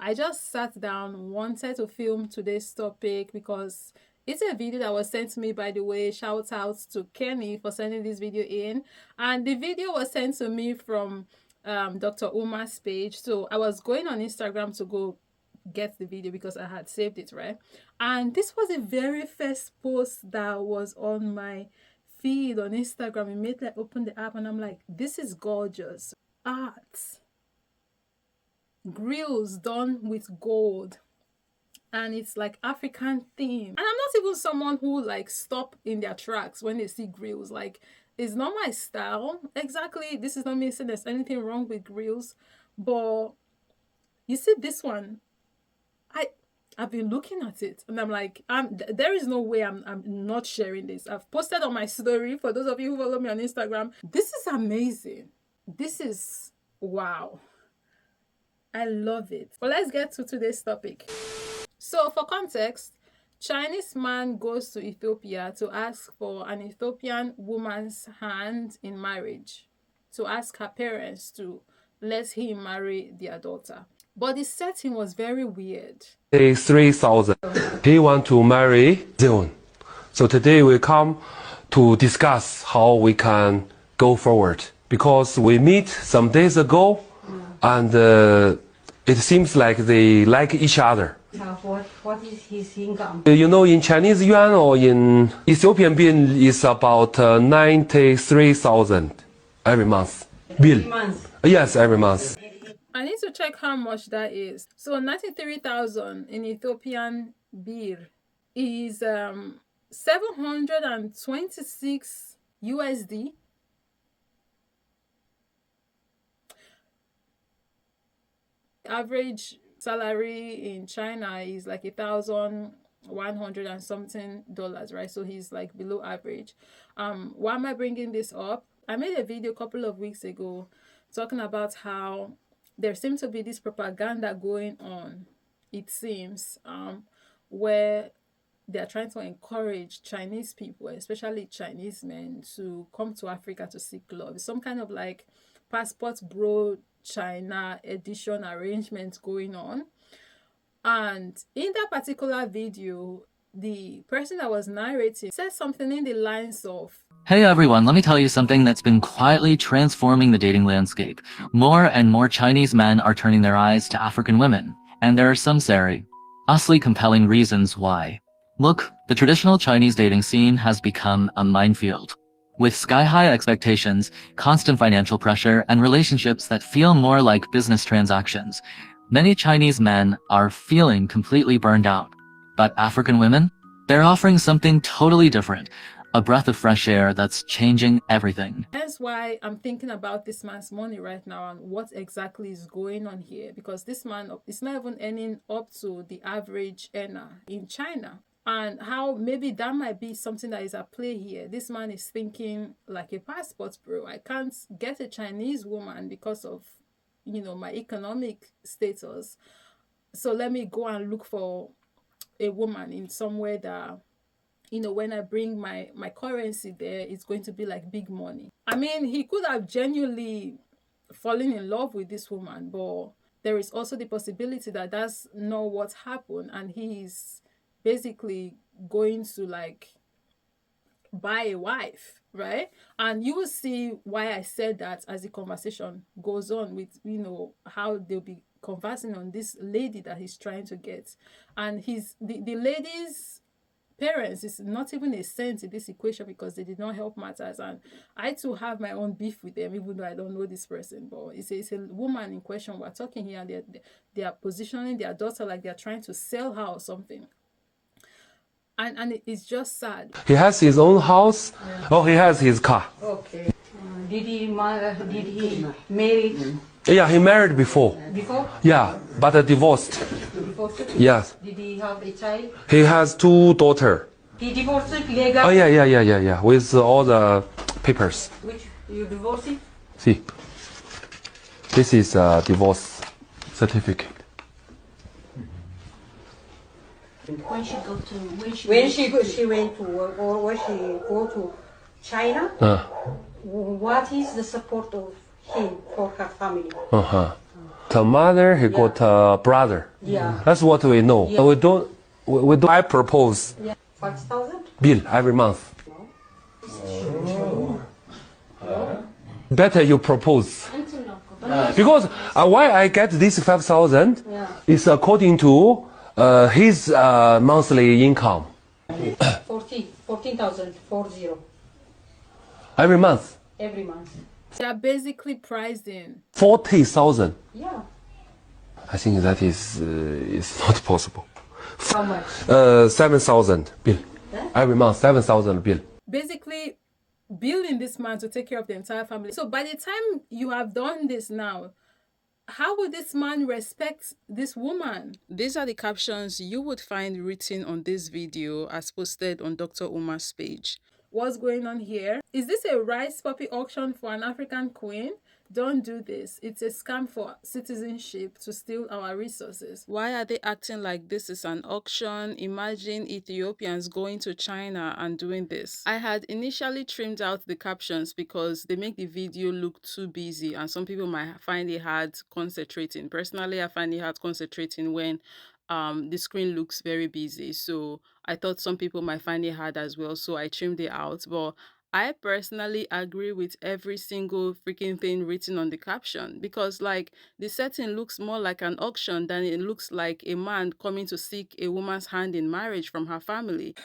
I just sat down, wanted to film today's topic because it's a video that was sent to me, by the way. Shout out to Kenny for sending this video in. And the video was sent to me from Dr. Uma's page. So I was going on Instagram to go get the video because I had saved it, right? And this was the very first post that was on my feed on Instagram. Immediately I opened the app and I'm like, this is gorgeous. Art. Grills done with gold. And it's like African theme. And I'm not even someone who like stop in their tracks when they see grills. Like, it's not my style. Exactly. This is not me saying there's anything wrong with grills. But you see this one, I've been looking at it and I'm like, there is no way I'm not sharing this. I've posted on my story for those of you who follow me on Instagram. This is amazing. This is wow. I love it. But let's get to today's topic. So for context, Chinese man goes to Ethiopia to ask for an Ethiopian woman's hand in marriage, to ask her parents to let him marry their daughter. But the setting was very weird. 3,000. He want to marry Zion. So today we come to discuss how we can go forward. Because we meet some days ago and it seems like they like each other. What is his income? You know, in Chinese yuan or in Ethiopian bin is about 93,000 every month. Bill. Every month? Yes, every month. I need to check how much that is. So 93,000 in Ethiopian birr is 726 USD. Average salary in China is like 1,100 and something dollars, right? So he's like below average. Why am I bringing this up? I made a video a couple of weeks ago talking about how there seems to be this propaganda going on, it seems, where they're trying to encourage Chinese people, especially Chinese men, to come to Africa to seek love. Some kind of like passport bro China edition arrangement going on. And in that particular video, the person that was narrating said something in the lines of, "Hey everyone, let me tell you something that's been quietly transforming the dating landscape. More and more Chinese men are turning their eyes to African women, and there are some seriously compelling reasons why. Look, the traditional Chinese dating scene has become a minefield. With sky-high expectations, constant financial pressure, and relationships that feel more like business transactions, many Chinese men are feeling completely burned out. But African women? They're offering something totally different. A breath of fresh air that's changing everything." That's why I'm thinking about this man's money right now and what exactly is going on here. Because this man is not even earning up to the average earner in China. And how maybe that might be something that is at play here. This man is thinking like a passport bro. I can't get a Chinese woman because of, you know, my economic status. So let me go and look for a woman in somewhere that, you know, when I bring my currency there, it's going to be like big money. I mean, he could have genuinely fallen in love with this woman, but there is also the possibility that that's not what happened, and he's basically going to like buy a wife, right? And you will see why I said that as the conversation goes on with, you know, how they'll be conversing on this lady that he's trying to get. And the lady's parents is not even a cent in this equation because they did not help matters. And I too have my own beef with them, even though I don't know this person. But it's a woman in question we're talking here, and they are positioning their daughter like they're trying to sell her or something. And it's just sad. He has his own house. Yeah. Oh, he has his car. Okay. Did he marry? Yeah, he married before. Before? Yeah, but divorced. Divorced? Yes. Did he have a child? He has 2 daughters. He divorced legal? Oh, yeah. With all the papers. Which you divorced? See, this is a divorce certificate. When she go to when she went to work, or when she go to China, what is the support of him for her family? got a mother, he got a brother. Yeah. That's what we know. Yeah. We don't. I propose Yeah. 40,000? bill every month. Better you propose. Because why I get this 5,000 is according to his monthly income 14,000, 40, every month. every month. They are basically priced in. 40,000. Yeah. I think that is not possible. How much? 7,000 bill every month. 7,000 bill. Basically, billing this man to take care of the entire family. So by the time you have done this now, how would this man respect this woman? These are the captions you would find written on this video as posted on Dr. Uma's page. What's going on here? Is this a rice puppy auction for an African queen? Don't do this. It's a scam for citizenship to steal our resources. Why are they acting like this is an auction? Imagine Ethiopians going to China and doing this. I had initially trimmed out the captions because they make the video look too busy and some people might find it hard concentrating. Personally, I find it hard concentrating when the screen looks very busy. So I thought some people might find it hard as well. So I trimmed it out. But I personally agree with every single freaking thing written on the caption because like the setting looks more like an auction than it looks like a man coming to seek a woman's hand in marriage from her family.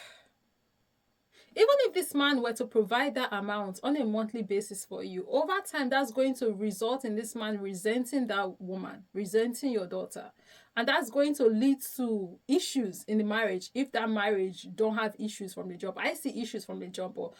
Even if this man were to provide that amount on a monthly basis for you, over time, that's going to result in this man resenting that woman, resenting your daughter. And that's going to lead to issues in the marriage if that marriage don't have issues from the jump. I see issues from the jump, but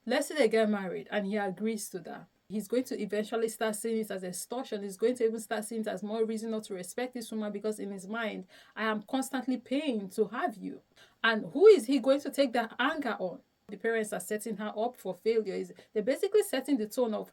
let's say they get married and he agrees to that. He's going to eventually start seeing it as extortion. He's going to even start seeing it as more reason not to respect this woman because in his mind, I am constantly paying to have you. And who is he going to take that anger on? The parents are setting her up for failure. They're basically setting the tone of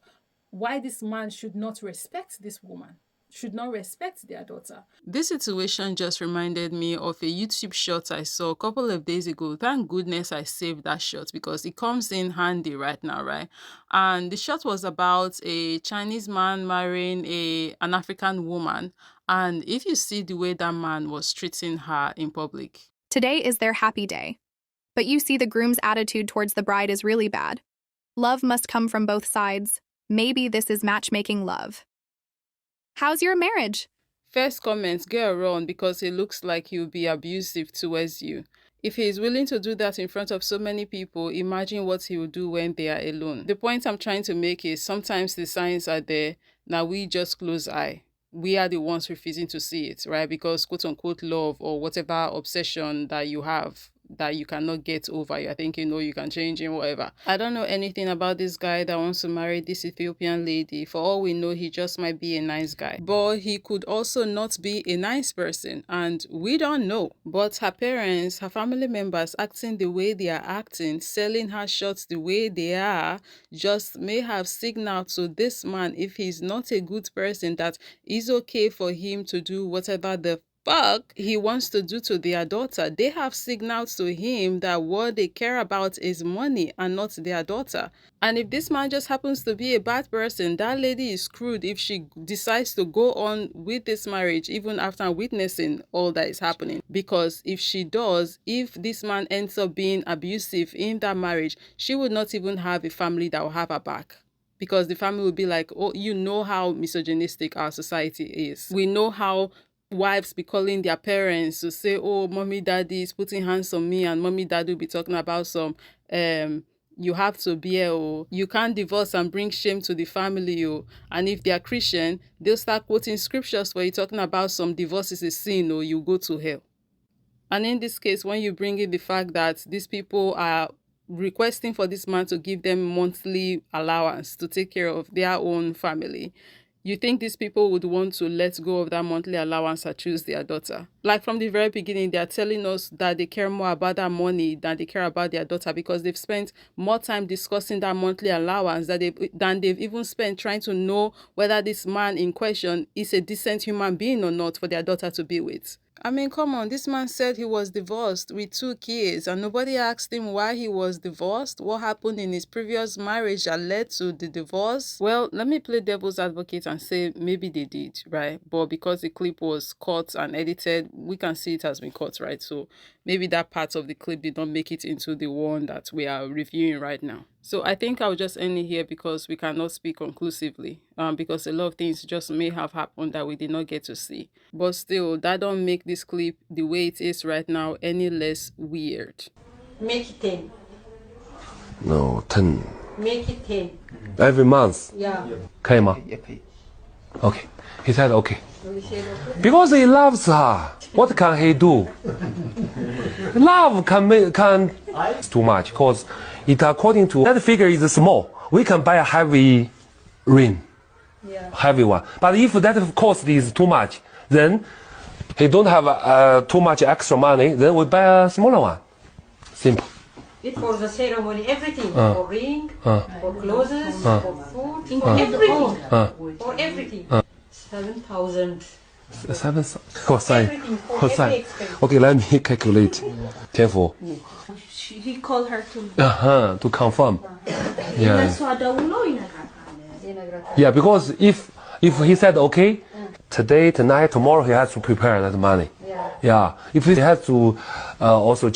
why this man should not respect this woman, should not respect their daughter. This situation just reminded me of a YouTube short I saw a couple of days ago. Thank goodness I saved that short because it comes in handy right now, right? And the short was about a Chinese man marrying an African woman. And if you see the way that man was treating her in public. Today is their happy day. But you see the groom's attitude towards the bride is really bad. Love must come from both sides. Maybe this is matchmaking love. How's your marriage? First comment, get around because it looks like he'll be abusive towards you. If he is willing to do that in front of so many people, imagine what he will do when they are alone. The point I'm trying to make is sometimes the signs are there. Now we just close eye. We are the ones refusing to see it, right? Because quote unquote love or whatever obsession that you have that you cannot get over. You're thinking, no, you can change him, whatever. I don't know anything about this guy that wants to marry this Ethiopian lady. For all we know, he just might be a nice guy. But he could also not be a nice person. And we don't know. But her parents, her family members acting the way they are acting, selling her shots the way they are, just may have signaled to this man, if he's not a good person, that it's okay for him to do whatever the fuck he wants to do to their daughter. They have signaled to him that what they care about is money and not their daughter. And if this man just happens to be a bad person, that lady is screwed if she decides to go on with this marriage even after witnessing all that is happening. Because if she does, if this man ends up being abusive in that marriage, she would not even have a family that will have her back. Because the family will be like, oh, you know how misogynistic our society is. We know how wives be calling their parents to say, oh, mommy, daddy is putting hands on me, and mommy, daddy will be talking about some, you have to bear, oh, you can't divorce and bring shame to the family, oh. And if they are Christian, they'll start quoting scriptures where you're talking about some divorce is a sin, or you go to hell. And in this case, when you bring in the fact that these people are requesting for this man to give them monthly allowance to take care of their own family, you think these people would want to let go of that monthly allowance and choose their daughter? Like from the very beginning, they are telling us that they care more about that money than they care about their daughter because they've spent more time discussing that monthly allowance than they've even spent trying to know whether this man in question is a decent human being or not for their daughter to be with. I mean, come on, this man said he was divorced with 2 kids and nobody asked him why he was divorced. What happened in his previous marriage that led to the divorce? Well, let me play devil's advocate and say maybe they did, right? But because the clip was cut and edited, we can see it has been cut, right? So maybe that part of the clip did not make it into the one that we are reviewing right now. So I think I'll just end it here because we cannot speak conclusively, because a lot of things just may have happened that we did not get to see. But still, that don't make this clip the way it is right now any less weird. Make it 10. No, 10. Make it 10. Every month. Yeah. 可以吗？ Okay. He said okay. We said okay. Because he loves her. What can he do? Love can it's too much because it according to that figure is small. We can buy a heavy ring, heavy one. But if that cost is too much, then he don't have too much extra money. Then we buy a smaller one. Simple. It for the ceremony, everything. For ring, for clothes, for food, for everything. For everything. 7,000. 7. Oh, sorry. Everything for Oh, sorry. every expense. Okay, let me calculate. 天福. He called her to To confirm. Yeah. እነሱ ደውሎ ይነግራታል። Yeah, because if he said okay, today, tonight, tomorrow he has to prepare that money. Yeah. If he has to also.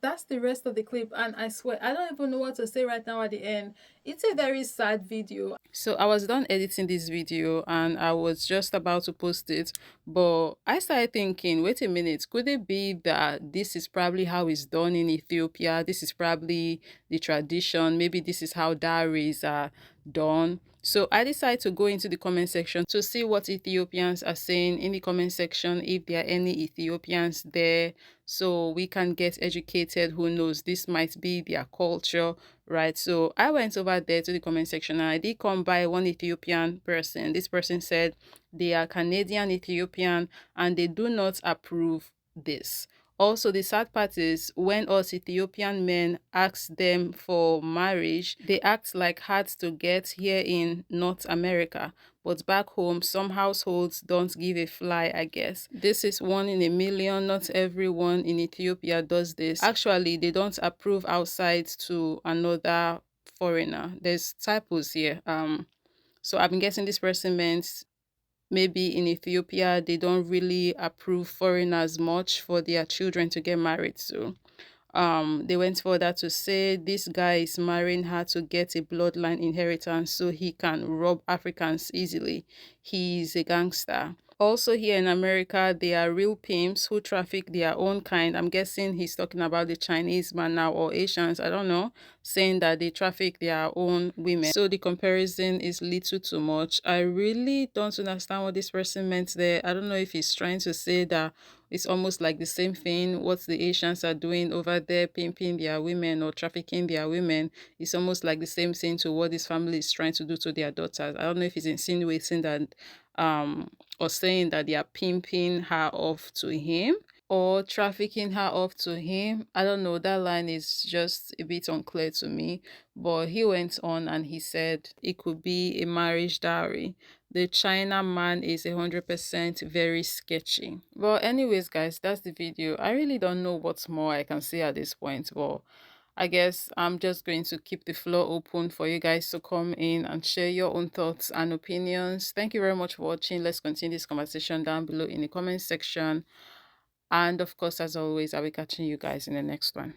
That's the rest of the clip, and I swear I don't even know what to say right now at the end. It's a very sad video. So I was done editing this video and I was just about to post it, but I started thinking, wait a minute, could it be that this is probably how it's done in Ethiopia? This is probably the tradition. Maybe this is how dowries are done. So I decided to go into the comment section to see what Ethiopians are saying in the comment section, if there are any Ethiopians there, so we can get educated. Who knows, this might be their culture, right? So I went over there to the comment section and I did come by one Ethiopian person. This person said they are Canadian Ethiopian and they do not approve this. Also, the sad part is when us Ethiopian men ask them for marriage, they act like hard to get here in North America. But back home, some households don't give a fly, I guess. This is 1 in a million. Not everyone in Ethiopia does this. Actually, they don't approve outside to another foreigner. There's typos here. So I'm guessing this person meant maybe in Ethiopia, they don't really approve foreigners much for their children to get married to. They went further to say this guy is marrying her to get a bloodline inheritance so he can rob Africans easily. He's a gangster. Also here in America, there are real pimps who traffic their own kind. I'm guessing he's talking about the Chinese man now, or Asians, I don't know, saying that they traffic their own women. So the comparison is little too much. I really don't understand what this person meant there. I don't know if he's trying to say that it's almost like the same thing what the Asians are doing over there, pimping their women or trafficking their women. It's almost like the same thing to what this family is trying to do to their daughters. I don't know if he's insinuating that or saying that they are pimping her off to him or trafficking her off to him. I don't know, that line is just a bit unclear to me. But he went on and he said it could be a marriage dowry. The China man is 100% very sketchy. Well, anyways, guys, that's the video. I really don't know what more I can say at this point, but I guess I'm just going to keep the floor open for you guys to come in and share your own thoughts and opinions. Thank you very much for watching. Let's continue this conversation down below in the comment section. And of course, as always, I'll be catching you guys in the next one.